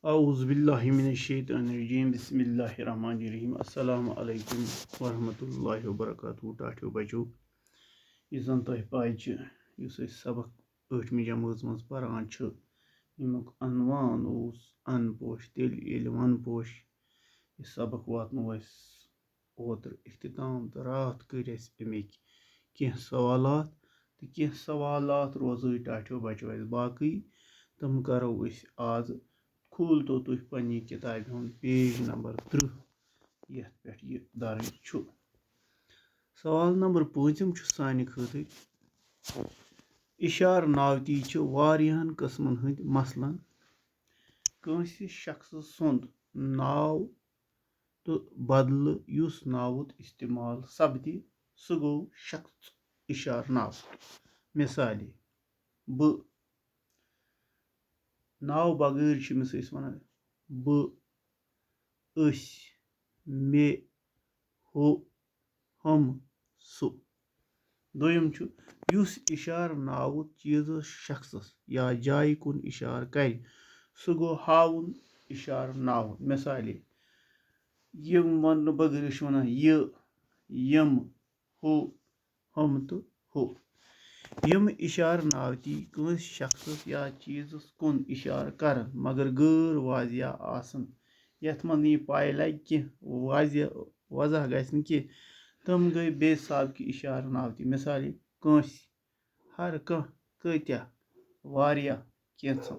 Euzubillahimineşşeytanirracim. Bismillahirrahmanirrahim. Assalamu alaikum ve rahmetullahi ve berekatuhu. Tahtio bachoo. Yus zan tۄہہِ پاے چھِ یُس أسۍ سبق 8مہِ جمٲژ منٛز پران چھِ ییٚمیُک عنوان اوس ان پوش تیٚلہِ ییٚلہِ ون پوش. یہِ سبق واتنو اَسہِ اوترٕ اختتام تہٕ راتھ کٔرۍ اَسہِ اَمِکۍ کینٛہہ سوالات تہٕ کینٛہہ سوالات روزٕے ٹاٹھیو بچو اَسہِ باقٕے تِم کرو أسۍ آز. کھوٗلتو تُہۍ پنٛنہِ کِتابہِ ہُنٛد پیج نمبر 30 یَتھ پٮ۪ٹھ یہِ درٕج چھُ. سوال نمبر 5 چھُ سانہِ خٲطرٕ. اِشارٕ ناوتی چھِ واریاہن قٕسمن ہٕنٛدۍ مثلاً کٲنٛسہِ شخصہٕ سُنٛد ناو تہٕ بدلہٕ یُس ناوُت استعمال سپدِ سُہ گوٚو شخص اِشارٕ ناو. مِثالے بہٕ ناو بغٲر چھِ أمِس أسۍ وَنان بہٕ أسۍ مےٚ ہُہ ہُم سُہ. دوٚیِم چھُ یُس اِشارٕ ناوُت چیٖزس شخصس یا جایہِ کُن اِشارٕ کرِ سُہ گوٚو ہاوُن اِشارٕ ناوُن. مِثالے یِم وَننہٕ بغٲر چھِ وَنان یہِ یِم ہُہ ہُم تہٕ ہُہ. یِم اِشارٕ ناوتی کٲنٛسہِ شخصس یا چیٖزس کُن اِشارٕ کرن مگر غٲر واضح آسن یتھ منٛز نہٕ یہِ پاے لگہِ کینٛہہ وضح گژھِ نہٕ کینٛہہ تِم گٔے بے سابقہٕ اِشارٕ ناوتی. مِثالے کٲنٛسہِ ہر کانٛہہ کۭتیاہ واریاہ کینٛژھن.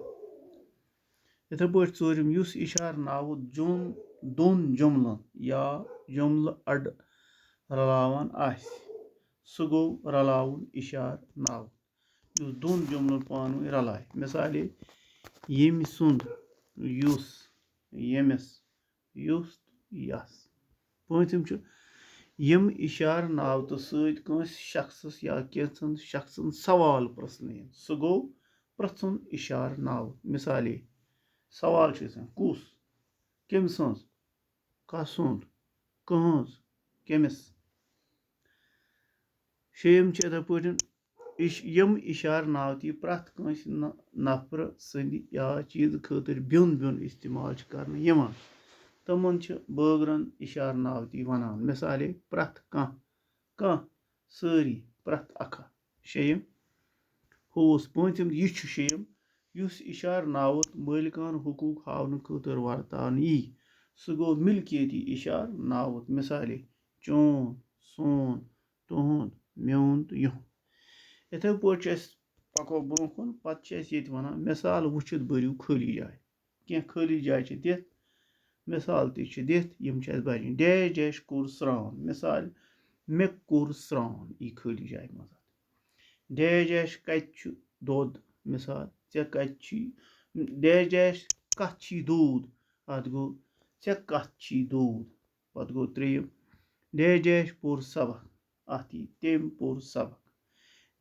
یِتھے پٲٹھۍ ژوٗرِم یُس اِشارٕ ناوُت دۄن جُملن یا جُملہٕ اَڈٕ رلاوان آسہِ سُہ گوٚو رلاوُن اِشارٕ ناوُت یُس دۄن جُملن پانہٕ ؤنۍ رلایہِ. مِثالے ییٚمہِ سُنٛد یُس ییٚمِس یُس یس. پوٗنٛژِم چھُ یِم اِشارٕ ناوتہٕ سۭتۍ کٲنٛسہِ شخصس یا کینٛژن شخصن سوال پرژھنہٕ یِن سُہ گوٚو پرژھُن اِشارٕ ناوُت. مِثالے سوال چھُ آسان کُس کٔمۍ سٕنٛز کس سُنٛد کٕہٕنٛز کٔمِس. شیٚیِم چھُ یِتھے پٲٹھۍ یِم اِشارٕ ناوتی پرٛٮ۪تھ کٲنٛسہِ نفرٕ سٕنٛدِ یا چیٖزٕ خٲطرٕ بیوٚن بیوٚن استعمال چھِ کرنہٕ یِوان تِمن چھِ بٲگرن اِشارٕ ناوتی وَنان. مِثالے پرٛٮ۪تھ کانٛہہ کانٛہہ سٲری پرٛٮ۪تھ اکھا. شیٚیِم ہُس. پوٗنٛژِم یہِ چھُ شیٚیِم یُس اِشارٕ ناوُت مٲلکانہٕ حقوٗق ہاونہٕ خٲطرٕ ورتاونہٕ یی سُہ گوٚو مِلکیتی اِشارٕ ناوُت. مِثالے چون سون تُہُنٛد میون تہٕ یِہُنٛد. یِتھے پٲٹھۍ چھُ اَسہِ پَکو برونٛہہ کُن پَتہٕ چھِ اَسہِ ییٚتہِ وَنان مِثال وٕچھِتھ بٔرِو خٲلی جاے. کینٛہہ خٲلی جاے چھِ دِتھ مِثال تہِ چھِ دِتھ یِم چھِ اَسہِ بَرٕنۍ. ڈیش ڈیش کوٚر سرٛان. مِثال مےٚ کوٚر سرٛان یی خٲلی جاے منٛز. ڈیش ڈیش کَتہِ چھُ دۄد. مِثال ژےٚ کَتہِ چھی. ڈیش ڈیش کَتھ چھی دوٗد. اَتھ گوٚو ژےٚ کَتھ چھی دوٗد. پَتہٕ گوٚو ترٛیٚیِم ڈیش ڈیش پوٚر سبق. اَتھ یی تٔمۍ پوٚر سبق.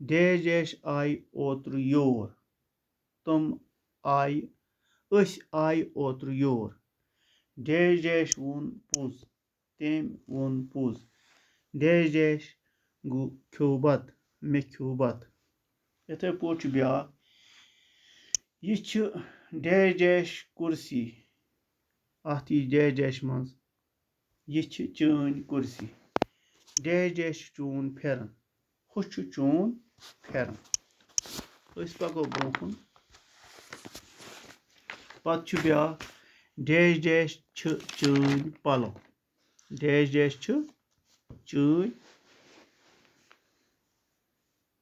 ڈیش ڈیش آیہِ اوترٕ یور. أسۍ آیہِ اوترٕ یور. ڈیش ڈیش ووٚن پوٚز. تٔمۍ ووٚن پوٚز. ڈیش ڈیش گوٚو کھیوٚو بتہٕ. مےٚ کھیوٚو بتہٕ. یِتھے پٲٹھۍ چھُ بیاکھ یہِ چھِ ڈیش ڈیش کُرسی. اَتھ یی ڈیش ڈیش منٛز یہِ چھِ چٲنۍ کُرسی. ڈیش ڈیش چھُ چون پھیرن. ہُہ چھُ چون پھیرن. أسۍ پَکو برونٛہہ کُن. پَتہٕ چھُ بیاکھ ڈیش ڈیش چھِ چٲنۍ پَلو. ڈیش ڈیش چھِ چٲنۍ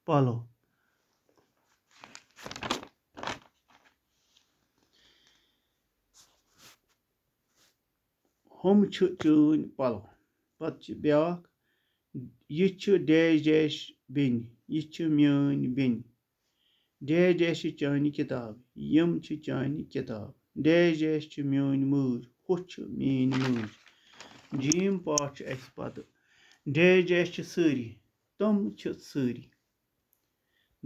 پَلو. ہُم چھِ چٲنۍ پَلو. پَتہٕ چھِ بیاکھ یہِ چھِ ڈیش ڈیش بیٚنہِ. یہِ چھِ میٲنۍ بیٚنہِ. ڈیش ڈیش چھِ چانہِ کِتاب. یِم چھِ چانہِ کِتاب. ڈیش ڈیش چھِ میٲنۍ مٲج. ہُہ چھِ میٲنۍ مٲج. جیٖم پاٹھ چھُ اَسہِ پَتہٕ ڈیش ڈیش چھِ سٲری. تِم چھِ سٲری.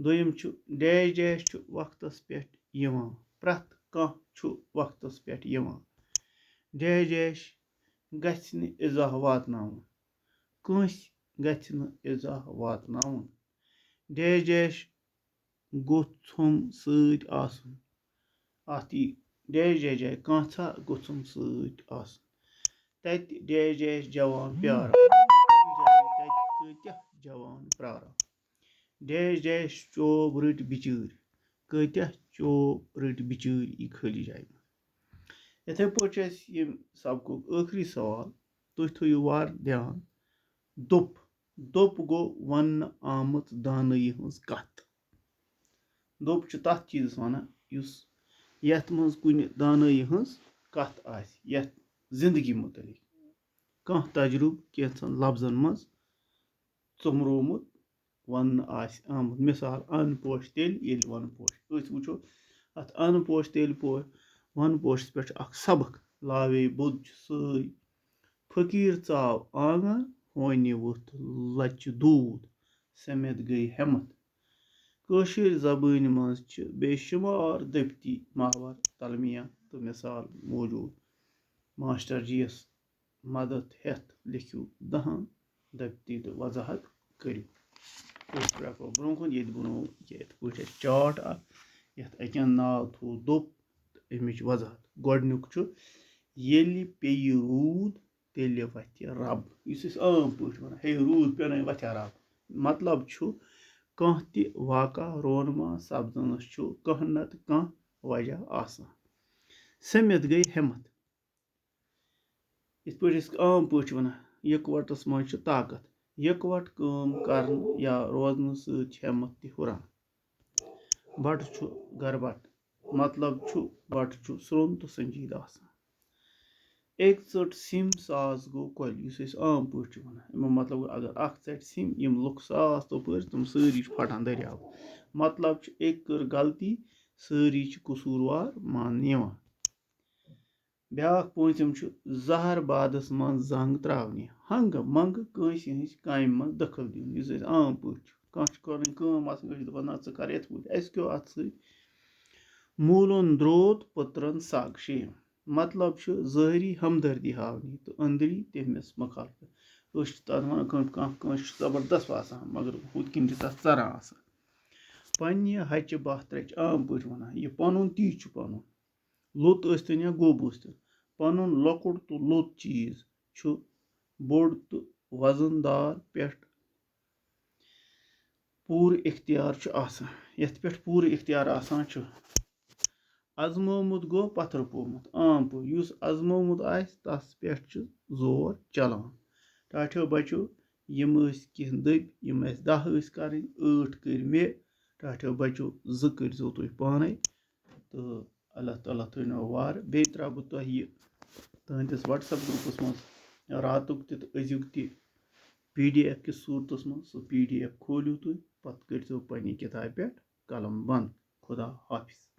دوٚیِم چھُ ڈیش ڈیش چھُ وقتس پٮ۪ٹھ یِوان. پرٛٮ۪تھ کانٛہہ چھُ وقتس پٮ۪ٹھ یِوان. ڈیش ڈیش گژھِ نہٕ اِزاہ واتناوُن. کٲنٛسہِ گژھِ نہٕ اِزاہ واتناوُن. ڈیش ڈیش گوٚژھ ہُم سۭتۍ آسُن. اَتھ یی डैश डैश जाए कांसा गोसुम सत आसन तत डैश डैश जवान प्यारा तत कत्या जवान प्रारा डैश डैश चोब रट बिचर कत्या चोब रट बिचर ई खाली जाए इथे पे यम सबकुक आखिरी सवाल तुम थो वार ध्यान दोप दोप गो वन आमत दानई हज कत दोप तथ चीज़ वनान यथ मज कुन दानई हज कत यथ जिंदगी मुतलिक कह तजुर्ब कैंसन लफ्जन मज चुमरोमुत वन आमत मिसाल अन पोश तेल ये वन पोश वो अत अन पोश तेल पोश वन पोश पे सबक लावे बुद सई फकीर चाव आंगन होने वुथ लच दूध समेत गई हेमत कशिर जबान मज बेशुमार दफ्ती माहवर तलमिया तो मिसाल मौजूद मास्टर जीस मदद हेत लिखियो दहन दफ्ती तो वजाहत करो ब्रो कुन ये बनो ये चार्ट यथ अकन नाव थो दोप अमिच वजाहत गोडनुक येलि पेय रूद तेलि वथि रब इस आम पे वन हे रूद पे वथ्या रब मतलब कह ति वाका रोनमा सपदनस कह नत कह वजह आसान समेत गई हिम्मत इत पे आम पे वन यकवटस मज ताकत यकवट काम करन या रोजन सत हिम्मत ति हुरान बट गरबट मतलब बट स्रोन तो संजीद आसान एक चट सिम सास गो कल आम पे वन मतलब अगर अख चट सिम यम लुक सास तपर तुम सारी फटान दरियाव मतलब एक कर गलती सारी कसूरवार मान ब्याक पूंतम जहर बादस मन जंग त्रावनी हंग मंग कंस हज काम मज दखल दिन आम पे कह कम ना कर ये क्यों अत मूलन द्रोत पुत्रन सग शेम मतलब ज़ाहरी हमदर्दी हावनी तो अंदरी तमिस मुखालफत जबरदस्त आसान मगर हुत कन तथ चरान पन्ने हच बह त्रच आम पे वन यह पन ती पन लोत स्तन या गोब स्तन पन लकुट तो लोत चीज बोड़ तो वजनदार पे पूर इख्तियार आसान यथ पे पूर इख्तियार आसान अजमोमुत गो पत्थर पोमुत आम पे अजमोमुत तस पे जोर चलान टाठो बचो यम कह दब यम 10 करें 8 कर मे टाठो बचो 2 करो तुम पाने तो अल्लाह ताला थो वार बे त्रा बह तुह तुहस व्हाट्सएप ग्रुपस मज रातुक तो अजुक PDF किस सूरतस मज सो PDF खोलियो तुम पत करो पन्ने किताब पे कलम बंद खुदा हाफिज।